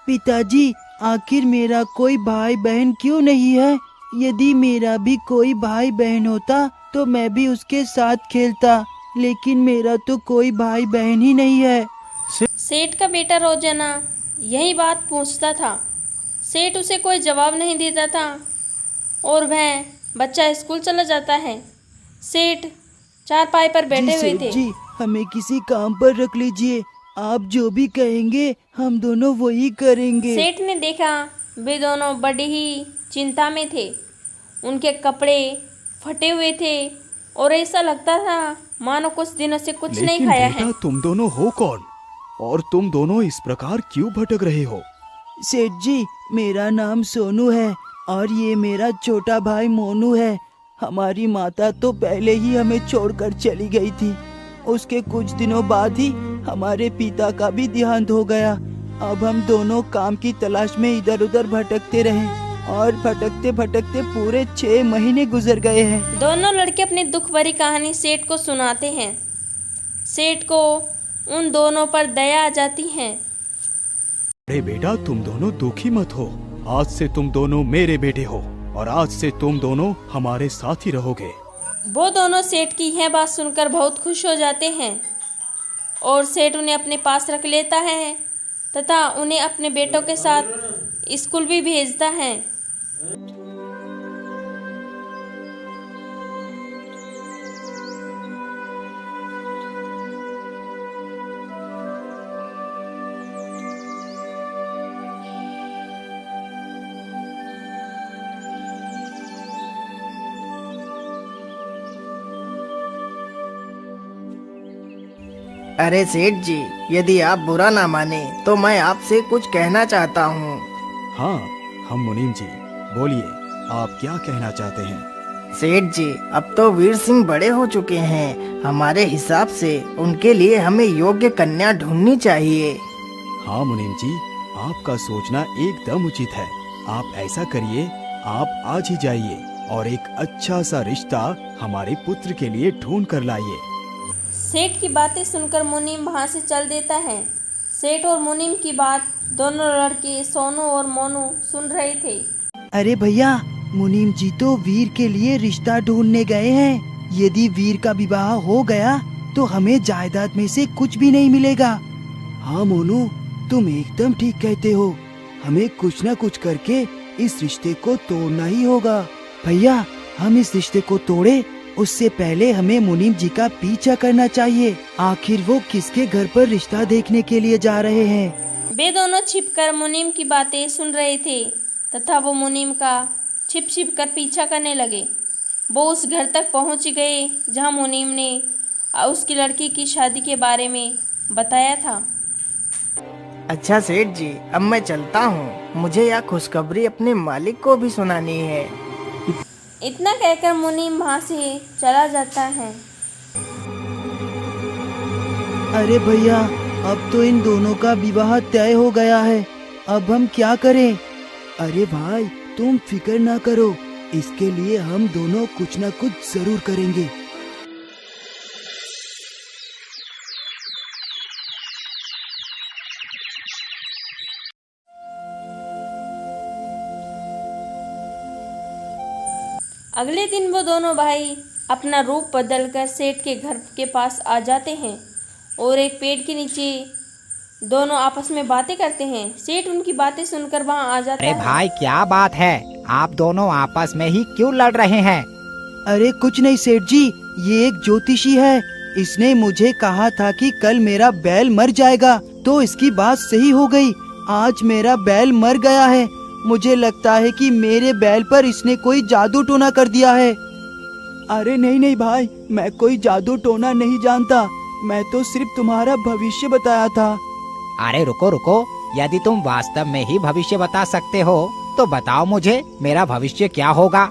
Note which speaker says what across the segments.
Speaker 1: पिताजी, आखिर मेरा कोई भाई बहन क्यों नहीं है? यदि मेरा भी कोई भाई बहन होता तो मैं भी उसके साथ खेलता, लेकिन मेरा तो कोई भाई बहन ही नहीं है।
Speaker 2: सेठ का बेटा रोजाना यही बात पूछता था। सेठ उसे कोई जवाब नहीं देता था और वह बच्चा स्कूल चला जाता है। सेठ चारपाई पर बैठे हुए
Speaker 1: सेठ
Speaker 2: थे।
Speaker 1: जी, हमें किसी काम पर रख लीजिए। आप जो भी कहेंगे हम दोनों वही करेंगे।
Speaker 2: सेठ ने देखा वे दोनों बड़ी ही चिंता में थे। उनके कपड़े फटे हुए थे और ऐसा लगता था मानो कुछ दिनों से कुछ नहीं
Speaker 3: लेकिन
Speaker 2: खाया
Speaker 3: बेटा,
Speaker 2: है।
Speaker 3: तुम दोनों हो कौन और तुम दोनों इस प्रकार क्यों भटक रहे हो?
Speaker 1: सेठ जी, मेरा नाम सोनू है और ये मेरा छोटा भाई मोनू है। हमारी माता तो पहले ही हमें छोड़कर चली गई थी। उसके कुछ दिनों बाद ही हमारे पिता का भी देहांत हो गया। अब हम दोनों काम की तलाश में इधर उधर भटकते रहे और भटकते भटकते पूरे 6 महीने गुजर गए हैं।
Speaker 2: दोनों लड़के अपनी दुख भरी कहानी सेठ को सुनाते हैं। सेठ को उन दोनों पर दया आ जाती है।
Speaker 3: अरे बेटा, तुम दोनों दुखी मत हो। आज से तुम दोनों मेरे बेटे हो और आज से तुम दोनों हमारे साथ ही रहोगे।
Speaker 2: वो दोनों सेठ की यह बात सुनकर बहुत खुश हो जाते हैं और सेठ उन्हें अपने पास रख लेता है तथा उन्हें अपने बेटों के साथ स्कूल भी भेजता है।
Speaker 4: अरे सेठ जी, यदि आप बुरा ना माने तो मैं आपसे कुछ कहना चाहता हूँ।
Speaker 3: हाँ, हम मुनीम जी, बोलिए, आप क्या कहना चाहते हैं?
Speaker 4: सेठ जी, अब तो वीर सिंह बड़े हो चुके हैं। हमारे हिसाब से उनके लिए हमें योग्य कन्या ढूंढनी चाहिए।
Speaker 3: हाँ मुनीम जी, आपका सोचना एकदम उचित है। आप ऐसा करिए, आप आज ही जाइए और एक अच्छा सा रिश्ता हमारे पुत्र के लिए ढूंढ कर लाइए।
Speaker 2: सेठ की बातें सुनकर मुनीम वहाँ से चल देता है। सेठ और मुनीम की बात दोनों लड़के सोनू और मोनू सुन रहे थे।
Speaker 1: अरे भैया, मुनीम जी तो वीर के लिए रिश्ता ढूंढने गए हैं। यदि वीर का विवाह हो गया तो हमें जायदाद में से कुछ भी नहीं मिलेगा। हाँ मोनू, तुम एकदम ठीक कहते हो। हमें कुछ न कुछ करके इस रिश्ते को तोड़ना ही होगा। भैया, हम इस रिश्ते को तोड़े उससे पहले हमें मुनीम जी का पीछा करना चाहिए। आखिर वो किसके घर पर रिश्ता देखने के लिए जा रहे हैं।
Speaker 2: वे दोनों छिपकर मुनीम की बातें सुन रहे थे तथा वो मुनीम का छिप छिप कर पीछा करने लगे। वो उस घर तक पहुंच गए जहां मुनीम ने उसकी लड़की की शादी के बारे में बताया था।
Speaker 4: अच्छा सेठ जी, अब मैं चलता हूँ। मुझे यह खुशखबरी अपने मालिक को भी सुनानी है।
Speaker 2: इतना कहकर मुनीम वहाँ से चला जाता है।
Speaker 1: अरे भैया, अब तो इन दोनों का विवाह तय हो गया है। अब हम क्या करें? अरे भाई, तुम फिक्र ना करो, इसके लिए हम दोनों कुछ ना कुछ जरूर करेंगे।
Speaker 2: अगले दिन वो दोनों भाई अपना रूप बदलकर सेठ के घर के पास आ जाते हैं और एक पेड़ के नीचे दोनों आपस में बातें करते हैं। सेठ उनकी बातें सुनकर वहां आ जाता है।
Speaker 5: अरे भाई, क्या बात है? आप दोनों आपस में ही क्यों लड़ रहे हैं?
Speaker 1: अरे कुछ नहीं सेठ जी, ये एक ज्योतिषी है। इसने मुझे कहा था कि कल मेरा बैल मर जाएगा, तो इसकी बात सही हो गई। आज मेरा बैल मर गया है। मुझे लगता है कि मेरे बैल पर इसने कोई जादू टोना कर दिया है। अरे नहीं नहीं भाई, मैं कोई जादू टोना नहीं जानता। मैं तो सिर्फ तुम्हारा भविष्य बताया था।
Speaker 5: अरे रुको रुको, यदि तुम वास्तव में ही भविष्य बता सकते हो तो बताओ मुझे, मेरा भविष्य क्या होगा?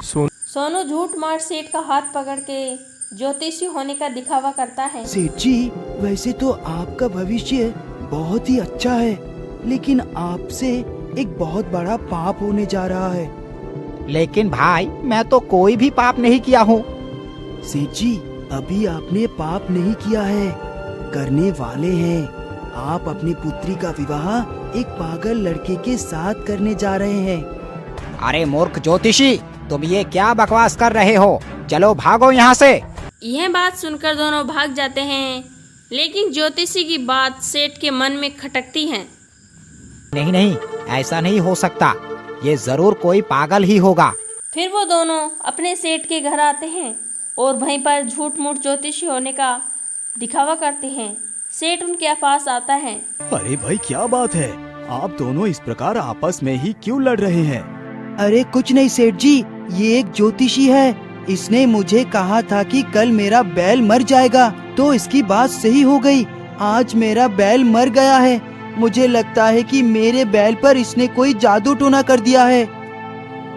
Speaker 2: सोनू झूठ मार सेठ का हाथ पकड़ के ज्योतिषी होने का दिखावा करता है।
Speaker 1: सेठ जी, वैसे तो आपका भविष्य बहुत ही अच्छा है, लेकिन आपसे एक बहुत बड़ा पाप होने जा रहा है।
Speaker 5: लेकिन भाई, मैं तो कोई भी पाप नहीं किया हूँ।
Speaker 1: सेठ जी, अभी आपने पाप नहीं किया है, करने वाले हैं। आप अपनी पुत्री का विवाह एक पागल लड़के के साथ करने जा रहे हैं।
Speaker 5: अरे मूर्ख ज्योतिषी, तुम ये क्या बकवास कर रहे हो? चलो भागो यहाँ से।
Speaker 2: यह बात सुनकर दोनों भाग जाते हैं, लेकिन ज्योतिषी की बात सेठ के मन में खटकती है।
Speaker 5: नहीं नहीं, ऐसा नहीं हो सकता, ये जरूर कोई पागल ही होगा।
Speaker 2: फिर वो दोनों अपने सेठ के घर आते हैं और वहीं पर झूठ मूठ ज्योतिषी होने का दिखावा करते हैं। सेठ उनके पास आता है।
Speaker 3: अरे भाई क्या बात है, आप दोनों इस प्रकार आपस में ही क्यों लड़ रहे हैं?
Speaker 1: अरे कुछ नहीं सेठ जी, ये एक ज्योतिषी है। इसने मुझे कहा था कि कल मेरा बैल मर जाएगा, तो इसकी बात सही हो गई। आज मेरा बैल मर गया है। मुझे लगता है कि मेरे बैल पर इसने कोई जादू टोना कर दिया है।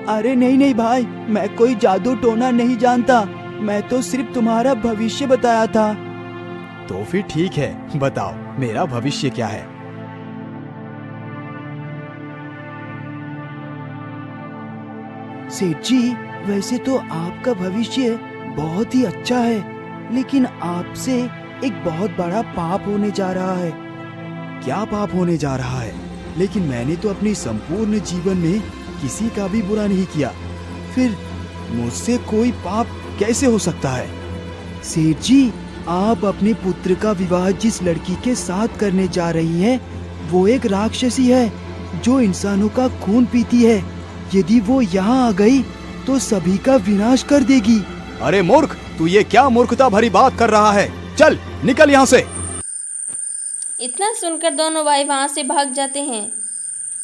Speaker 1: अरे नहीं नहीं भाई, मैं कोई जादू टोना नहीं जानता, मैं तो सिर्फ तुम्हारा भविष्य बताया था।
Speaker 3: तो फिर ठीक है, बताओ मेरा भविष्य क्या है?
Speaker 1: सेठ जी, वैसे तो आपका भविष्य बहुत ही अच्छा है, लेकिन आपसे एक बहुत बड़ा पाप होने जा रहा है।
Speaker 3: क्या पाप होने जा रहा है? लेकिन मैंने तो अपने संपूर्ण जीवन में किसी का भी बुरा नहीं किया, फिर मुझसे कोई पाप कैसे हो सकता है?
Speaker 1: सेठ जी, आप अपने पुत्र का विवाह जिस लड़की के साथ करने जा रही हैं, वो एक राक्षसी है जो इंसानों का खून पीती है। यदि वो यहाँ आ गई तो सभी का विनाश कर देगी।
Speaker 3: अरे मूर्ख, तू ये क्या मूर्खता भरी बात कर रहा है? चल निकल यहाँ से।
Speaker 2: इतना सुनकर दोनों भाई वहां से भाग जाते हैं।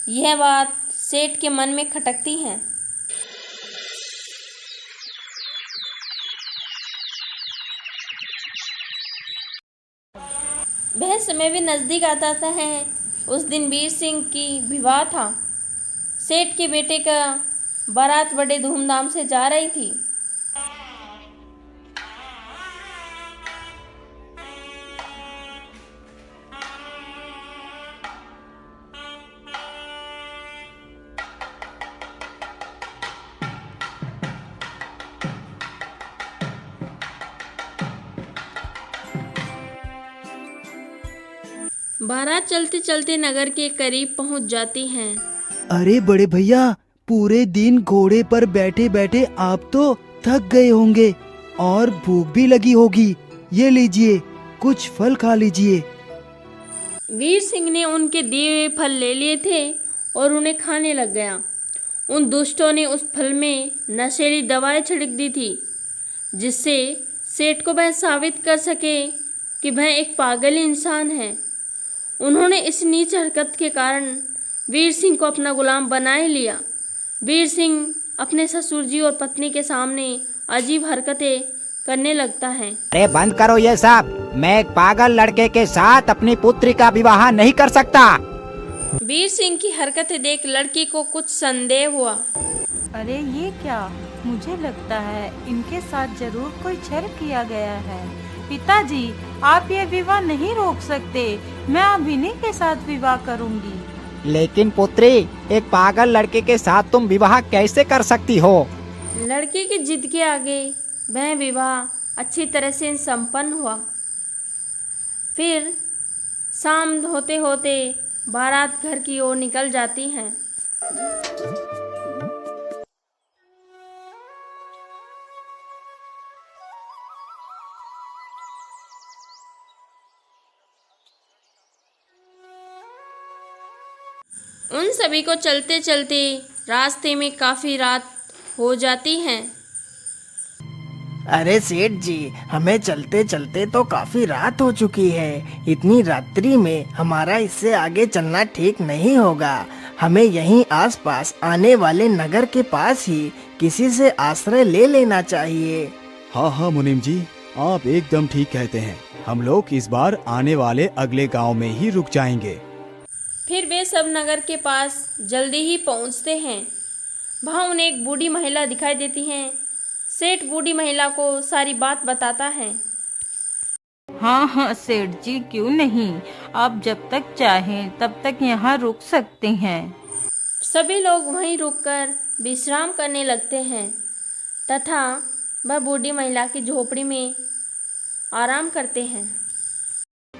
Speaker 2: यह बात सेठ के मन में खटकती है। वह समय भी नजदीक आता है। उस दिन वीर सिंह की विवाह था। सेठ के बेटे का बारात बड़े धूमधाम से जा रही थी। बारात चलते चलते नगर के करीब पहुंच जाती हैं।
Speaker 1: अरे बड़े भैया, पूरे दिन घोड़े पर बैठे बैठे आप तो थक गए होंगे और भूख भी लगी होगी। ये लीजिए, कुछ फल खा लीजिए।
Speaker 2: वीर सिंह ने उनके दिए हुए फल ले लिए थे और उन्हें खाने लग गया। उन दुष्टों ने उस फल में नशीली दवाएं छिड़क दी थी, जिससे सेठ को वह साबित कर सके कि वह एक पागल इंसान है। उन्होंने इस नीच हरकत के कारण वीर सिंह को अपना गुलाम बना ही लिया। वीर सिंह अपने ससुर जी और पत्नी के सामने अजीब हरकतें करने लगता है।
Speaker 5: अरे बंद करो ये सब, मैं एक पागल लड़के के साथ अपनी पुत्री का विवाह नहीं कर सकता।
Speaker 2: वीर सिंह की हरकतें देख लड़की को कुछ संदेह हुआ।
Speaker 6: अरे ये क्या, मुझे लगता है इनके साथ जरूर कोई छल किया गया है। पिताजी, आप ये विवाह नहीं रोक सकते, मैं अब इन्हीं के साथ विवाह करूंगी।
Speaker 5: लेकिन पुत्री, एक पागल लड़के के साथ तुम विवाह कैसे कर सकती हो?
Speaker 2: लड़के की जिद के आगे वह विवाह अच्छी तरह से संपन्न हुआ। फिर शाम होते होते बारात घर की ओर निकल जाती है। उन सभी को चलते चलते रास्ते में काफी रात हो जाती है।
Speaker 4: अरे सेठ जी, हमें चलते चलते तो काफी रात हो चुकी है। इतनी रात्रि में हमारा इससे आगे चलना ठीक नहीं होगा। हमें यहीं आसपास आने वाले नगर के पास ही किसी से आश्रय ले लेना चाहिए।
Speaker 3: हाँ हाँ मुनीम जी, आप एकदम ठीक कहते हैं। हम लोग इस बार आने वाले अगले गांव में ही रुक जाएंगे।
Speaker 2: फिर वे सब नगर के पास जल्दी ही पहुंचते हैं। वहाँ उन्हें एक बूढ़ी महिला दिखाई देती है। सेठ बूढ़ी महिला को सारी बात बताता है।
Speaker 6: हाँ हाँ सेठ जी, क्यों नहीं, आप जब तक चाहें तब तक यहाँ रुक सकते हैं।
Speaker 2: सभी लोग वहीं रुककर विश्राम करने लगते हैं तथा वह बूढ़ी महिला की झोपड़ी में आराम करते हैं।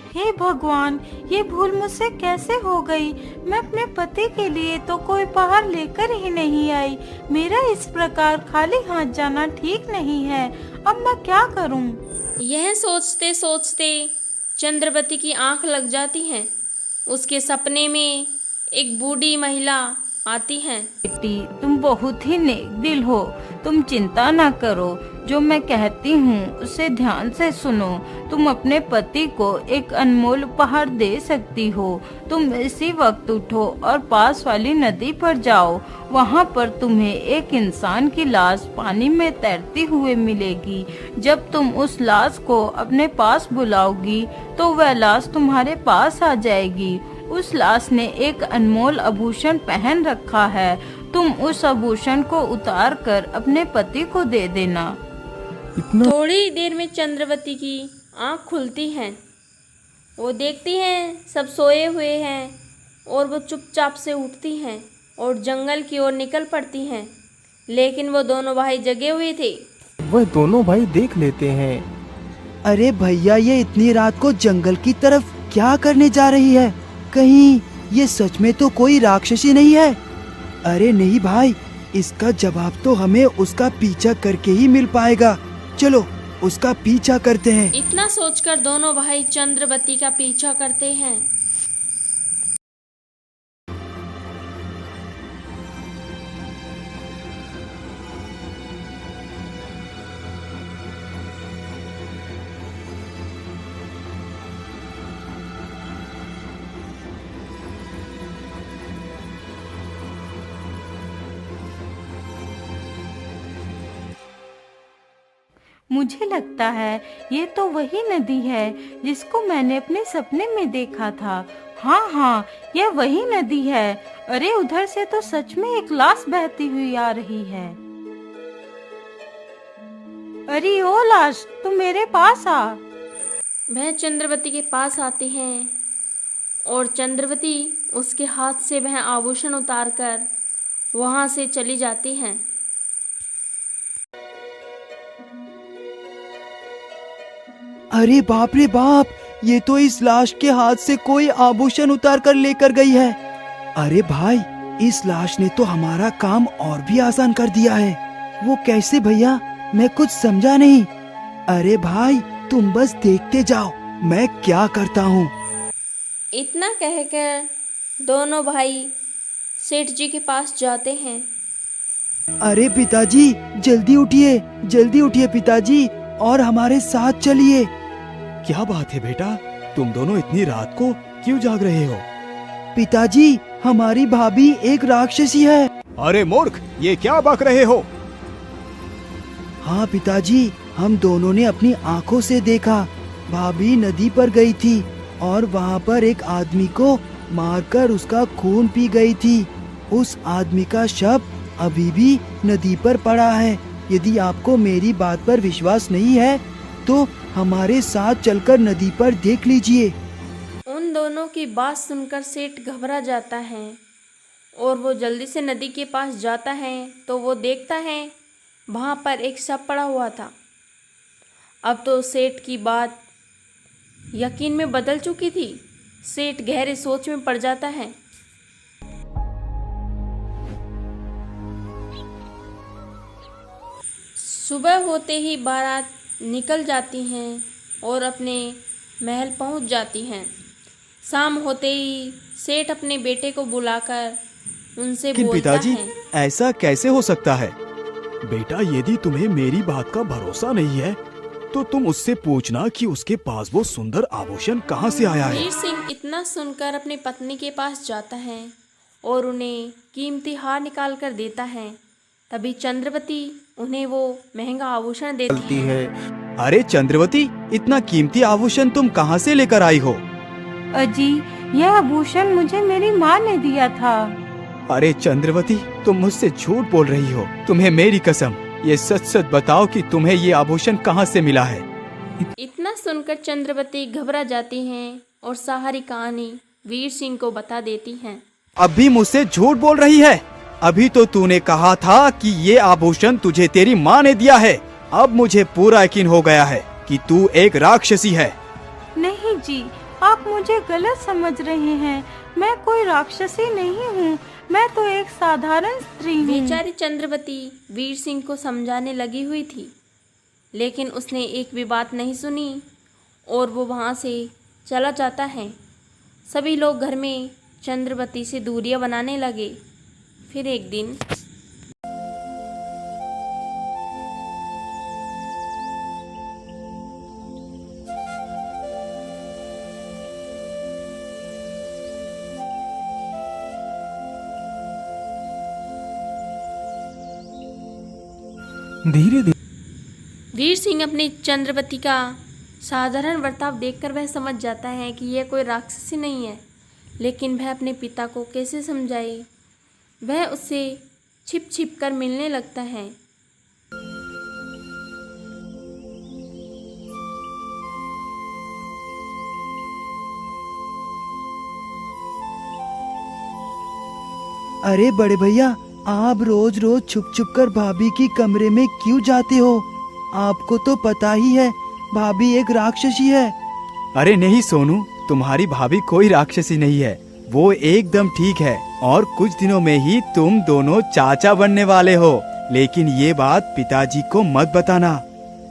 Speaker 6: हे भगवान, ये भूल मुझसे कैसे हो गई। मैं अपने पति के लिए तो कोई उपहार लेकर ही नहीं आई। मेरा इस प्रकार खाली हाथ जाना ठीक नहीं है। अब मैं क्या करूं?
Speaker 2: यह सोचते सोचते चंद्रवती की आंख लग जाती है। उसके सपने में एक बूढ़ी महिला आती है।
Speaker 6: बेटी, तुम बहुत ही नेक दिल हो। तुम चिंता ना करो, जो मैं कहती हूँ उसे ध्यान से सुनो। तुम अपने पति को एक अनमोल उपहार दे सकती हो। तुम इसी वक्त उठो और पास वाली नदी पर जाओ। वहाँ पर तुम्हें एक इंसान की लाश पानी में तैरती हुए मिलेगी। जब तुम उस लाश को अपने पास बुलाओगी तो वह लाश तुम्हारे पास आ जाएगी। उस लाश ने एक अनमोल आभूषण पहन रखा है। तुम उस आभूषण को उतार कर अपने पति को दे देना।
Speaker 2: थोड़ी देर में चंद्रवती की आंख खुलती है। वो देखती हैं सब सोए हुए हैं और वो चुपचाप से उठती हैं और जंगल की ओर निकल पड़ती हैं। लेकिन वो दोनों भाई जगे हुए थे।
Speaker 7: वह दोनों भाई देख लेते हैं।
Speaker 1: अरे भैया, ये इतनी रात को जंगल की तरफ क्या करने जा रही है? कहीं ये सच में तो कोई राक्षसी नहीं है? अरे नहीं भाई, इसका जवाब तो हमें उसका पीछा करके ही मिल पाएगा। चलो उसका पीछा करते हैं।
Speaker 2: इतना सोचकर दोनों भाई चंद्रवती का पीछा करते हैं।
Speaker 6: मुझे लगता है ये तो वही नदी है जिसको मैंने अपने सपने में देखा था। हाँ, यह वही नदी है। अरे उधर से तो सच में एक लाश बहती हुई आ रही है। अरे ओ लाश, तुम मेरे पास आ।
Speaker 2: वह चंद्रवती के पास आती हैं और चंद्रवती उसके हाथ से वह आभूषण उतारकर वहां से चली जाती हैं।
Speaker 1: अरे बाप रे बाप, ये तो इस लाश के हाथ से कोई आभूषण उतार कर लेकर गई है। अरे भाई, इस लाश ने तो हमारा काम और भी आसान कर दिया है। वो कैसे भैया? मैं कुछ समझा नहीं। अरे भाई, तुम बस देखते जाओ मैं क्या करता हूँ।
Speaker 2: इतना कहकर दोनों भाई सेठ जी के पास जाते हैं।
Speaker 1: अरे पिताजी, जल्दी उठिए पिताजी, और हमारे साथ चलिए।
Speaker 3: क्या बात है बेटा, तुम दोनों इतनी रात को क्यों जाग रहे हो?
Speaker 1: पिताजी, हमारी भाभी एक राक्षसी है।
Speaker 3: अरे मूर्ख, ये क्या बक रहे हो?
Speaker 1: हाँ पिताजी, हम दोनों ने अपनी आंखों से देखा। भाभी नदी पर गई थी और वहाँ पर एक आदमी को मारकर उसका खून पी गई थी। उस आदमी का शव अभी भी नदी पर पड़ा है। यदि आपको मेरी बात पर विश्वास नहीं है तो हमारे साथ चलकर नदी पर देख लीजिए।
Speaker 2: उन दोनों की बात सुनकर सेठ घबरा जाता है और वो जल्दी से नदी के पास जाता है तो वो देखता है वहाँ पर एक शव पड़ा हुआ था। अब तो सेठ की बात यकीन में बदल चुकी थी। सेठ गहरे सोच में पड़ जाता है। सुबह होते ही बारात निकल जाती हैं और अपने महल पहुंच जाती हैं। शाम होते ही सेठ अपने बेटे को बुलाकर उनसे बोलता
Speaker 3: पिताजी,
Speaker 2: है,
Speaker 3: ऐसा कैसे हो सकता है? बेटा, यदि तुम्हें मेरी बात का भरोसा नहीं है तो तुम उससे पूछना कि उसके पास वो सुंदर आभूषण कहाँ से आया है।
Speaker 2: वीर सिंह इतना सुनकर अपनी पत्नी के पास जाता है और उन्हें कीमती हार निकाल कर देता है। तभी चंद्रवती उन्हें वो महंगा आभूषण देती है।
Speaker 3: अरे चंद्रवती, इतना कीमती आभूषण तुम कहाँ से लेकर आई हो?
Speaker 6: अजी, यह आभूषण मुझे मेरी माँ ने दिया था।
Speaker 3: अरे चंद्रवती, तुम मुझसे झूठ बोल रही हो। तुम्हें मेरी कसम, ये सच सच बताओ कि तुम्हें ये आभूषण कहाँ से मिला है।
Speaker 2: इतना सुनकर चंद्रवती घबरा जाती हैं और सारी कहानी वीर सिंह को बता देती हैं।
Speaker 3: अब भी मुझसे झूठ बोल रही है? अभी तो तूने कहा था कि ये आभूषण तुझे तेरी माँ ने दिया है। अब मुझे पूरा यकीन हो गया है कि तू एक राक्षसी है।
Speaker 6: नहीं जी, आप मुझे गलत समझ रहे हैं। मैं कोई राक्षसी नहीं हूँ, मैं तो एक साधारण स्त्री हूँ।
Speaker 2: बेचारी चंद्रवती वीर सिंह को समझाने लगी हुई थी, लेकिन उसने एक भी बात नहीं सुनी और वो वहाँ से चला जाता है। सभी लोग घर में चंद्रवती से दूरियां बनाने लगे। फिर एक दिन
Speaker 7: धीरे धीरे
Speaker 2: वीर सिंह अपनी चंद्रवती का साधारण बर्ताव देखकर वह समझ जाता है कि यह कोई राक्षसी नहीं है, लेकिन वह अपने पिता को कैसे समझाए। वह उससे छिप छिप कर मिलने लगता है।
Speaker 1: अरे बड़े भैया, आप रोज रोज छुप छुप कर भाभी की कमरे में क्यों जाते हो? आपको तो पता ही है भाभी एक राक्षसी है।
Speaker 3: अरे नहीं सोनू, तुम्हारी भाभी कोई राक्षसी नहीं है, वो एकदम ठीक है और कुछ दिनों में ही तुम दोनों चाचा बनने वाले हो। लेकिन ये बात पिताजी को मत बताना।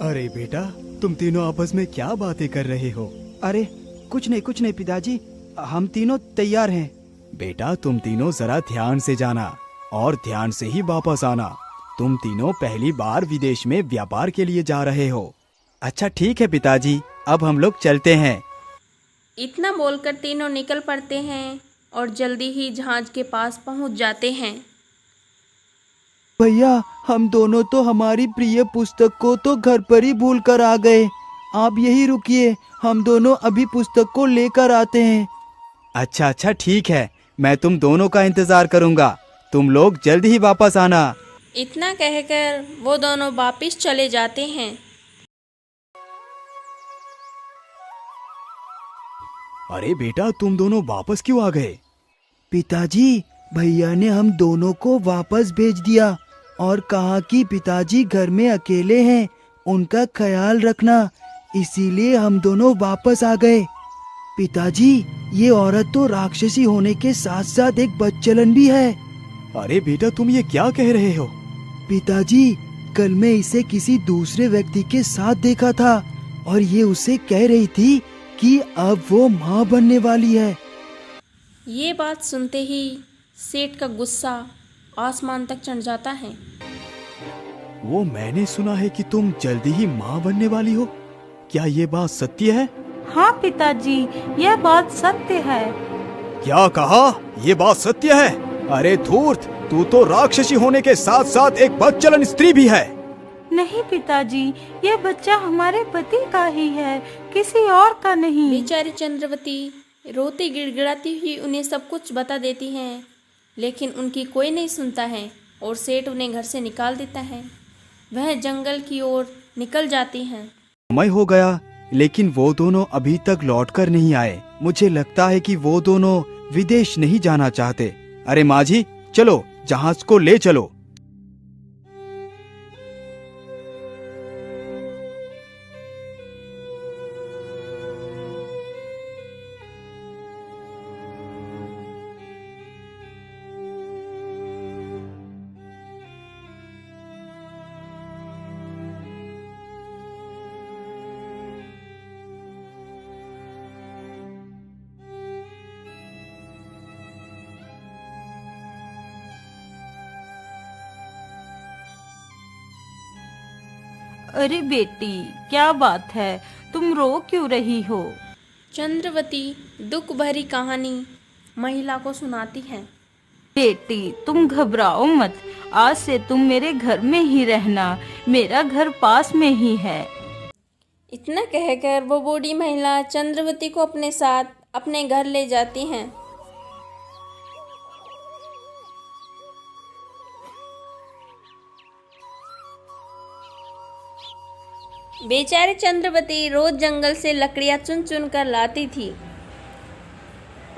Speaker 3: अरे बेटा, तुम तीनों आपस में क्या बातें कर रहे हो?
Speaker 1: अरे कुछ नहीं पिताजी, हम तीनों तैयार हैं।
Speaker 3: बेटा तुम तीनों जरा ध्यान से जाना और ध्यान से ही वापस आना। तुम तीनों पहली बार विदेश में व्यापार के लिए जा रहे हो। अच्छा ठीक है पिताजी, अब हम लोग चलते हैं।
Speaker 2: इतना बोलकर तीनों निकल पड़ते हैं और जल्दी ही जहाज के पास पहुंच जाते हैं।
Speaker 1: भैया, हम दोनों तो हमारी प्रिय पुस्तक को तो घर पर ही भूल कर आ गए। आप यही रुकिए, हम दोनों अभी पुस्तक को लेकर आते हैं।
Speaker 3: अच्छा ठीक है, मैं तुम दोनों का इंतजार करूंगा। तुम लोग जल्दी ही वापस आना।
Speaker 2: इतना कहकर वो दोनों वापिस चले जाते हैं।
Speaker 3: अरे बेटा, तुम दोनों वापस क्यों आ गए?
Speaker 1: पिताजी, भैया ने हम दोनों को वापस भेज दिया और कहा कि पिताजी घर में अकेले हैं, उनका ख्याल रखना, इसीलिए हम दोनों वापस आ गए। पिताजी, ये औरत तो राक्षसी होने के साथ साथ एक बदचलन भी है।
Speaker 3: अरे बेटा, तुम ये क्या कह रहे हो?
Speaker 1: पिताजी, कल मैं इसे किसी दूसरे व्यक्ति के साथ देखा था और ये उसे कह रही थी कि अब वो माँ बनने वाली है।
Speaker 2: ये बात सुनते ही सेठ का गुस्सा आसमान तक चढ़ जाता है।
Speaker 3: वो मैंने सुना है कि तुम जल्दी ही माँ बनने वाली हो। क्या ये बात सत्य है?
Speaker 6: हाँ पिताजी, यह बात सत्य है।
Speaker 3: क्या कहा? ये बात सत्य है? अरे धूर्त, तू तो राक्षसी होने के साथ साथ एक बदचलन स्त्री भी है।
Speaker 6: नहीं पिताजी, यह बच्चा हमारे पति का ही है, किसी और का नहीं।
Speaker 2: बेचारी चंद्रवती रोती गिड़गिड़ाती हुई उन्हें सब कुछ बता देती हैं, लेकिन उनकी कोई नहीं सुनता है और सेठ उन्हें घर से निकाल देता है। वह जंगल की ओर निकल जाती हैं।
Speaker 3: समय हो गया, लेकिन वो दोनों अभी तक लौटकर नहीं आए। मुझे लगता है कि वो दोनों विदेश नहीं जाना चाहते। अरे माझी, चलो जहाज को ले चलो।
Speaker 6: अरे बेटी, क्या बात है, तुम रो क्यों रही हो?
Speaker 2: चंद्रवती दुख भरी कहानी महिला को सुनाती है।
Speaker 6: बेटी, तुम घबराओ मत, आज से तुम मेरे घर में ही रहना, मेरा घर पास में ही है।
Speaker 2: इतना कहकर वो बूढ़ी महिला चंद्रवती को अपने साथ अपने घर ले जाती हैं। बेचारी चंद्रवती रोज जंगल से लकड़ियां चुन चुन कर लाती थी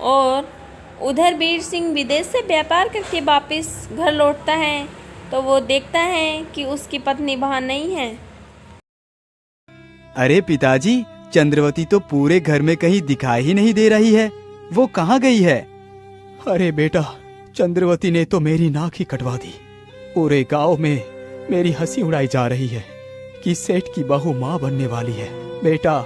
Speaker 2: और उधर वीर सिंह विदेश से व्यापार करके वापस घर लौटता है तो वो देखता है कि उसकी पत्नी वहां नहीं है।
Speaker 3: अरे पिताजी, चंद्रवती तो पूरे घर में कहीं दिखाई ही नहीं दे रही है। वो कहाँ गई है? अरे बेटा, चंद्रवती ने तो मेरी नाक ही कटवा दी। पूरे गांव में मेरी हंसी उड़ाई जा रही है कि सेठ की बहू माँ बनने वाली है। बेटा,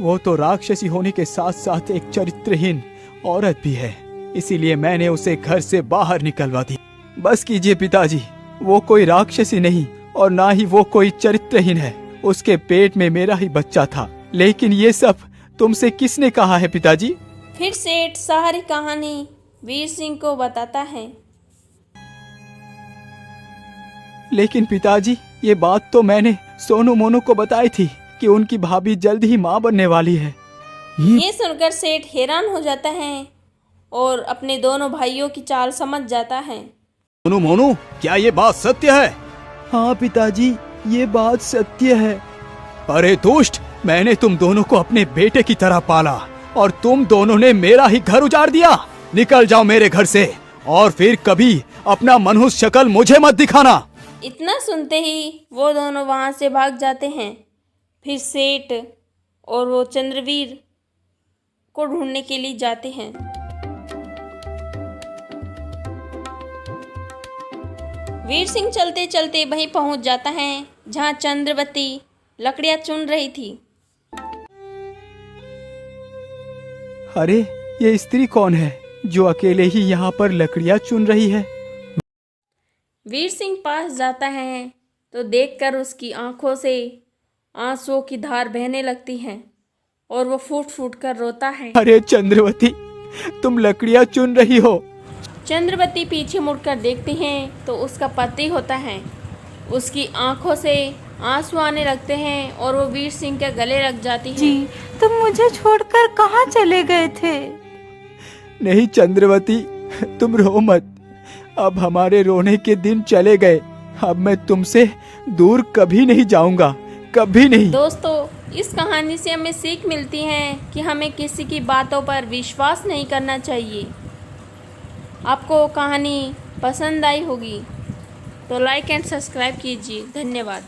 Speaker 3: वो तो राक्षसी होने के साथ साथ एक चरित्रहीन औरत भी है, इसीलिए मैंने उसे घर से बाहर निकलवा दी। बस कीजिए पिताजी, वो कोई राक्षसी नहीं और ना ही वो कोई चरित्रहीन है। उसके पेट में मेरा ही बच्चा था। लेकिन ये सब तुमसे किसने कहा है पिताजी?
Speaker 2: फिर सेठ सारी कहानी वीर सिंह को बताता है।
Speaker 3: लेकिन पिताजी, ये बात तो मैंने सोनू मोनू को बताई थी कि उनकी भाभी जल्द ही माँ बनने वाली है।
Speaker 2: ये सुनकर सेठ हैरान हो जाता है और अपने दोनों भाइयों की चाल समझ जाता है।
Speaker 3: सोनू मोनू, क्या ये बात सत्य है?
Speaker 1: हाँ पिताजी, ये बात सत्य है।
Speaker 3: अरे दुष्ट, मैंने तुम दोनों को अपने बेटे की तरह पाला और तुम दोनों ने मेरा ही घर उजाड़ दिया। निकल जाओ मेरे घर से और फिर कभी अपना मनहूस शक्ल मुझे मत दिखाना।
Speaker 2: इतना सुनते ही वो दोनों वहां से भाग जाते हैं। फिर सेठ और वो चंद्रवीर को ढूंढने के लिए जाते हैं। वीर सिंह चलते चलते वहीं पहुंच जाता है जहां चंद्रवती लकड़ियां चुन रही थी।
Speaker 3: अरे, ये स्त्री कौन है जो अकेले ही यहाँ पर लकड़ियाँ चुन रही है?
Speaker 2: वीर सिंह पास जाता है तो देखकर उसकी आंखों से आंसुओं की धार बहने लगती है और वो फूट फूट कर रोता है।
Speaker 3: अरे चंद्रवती, तुम लकड़ियाँ चुन रही हो?
Speaker 2: चंद्रवती पीछे मुड़कर देखती है तो उसका पति होता है। उसकी आंखों से आंसू आने लगते हैं और वो वीर सिंह के गले लग जाती है।
Speaker 6: जी, तुम मुझे छोड़कर कहाँ चले गए थे?
Speaker 3: नहीं चंद्रवती, तुम रो मत। अब हमारे रोने के दिन चले गए। अब मैं तुमसे दूर कभी नहीं जाऊंगा, कभी नहीं।
Speaker 2: दोस्तों, इस कहानी से हमें सीख मिलती है कि हमें किसी की बातों पर विश्वास नहीं करना चाहिए। आपको कहानी पसंद आई होगी तो लाइक एंड सब्सक्राइब कीजिए। धन्यवाद।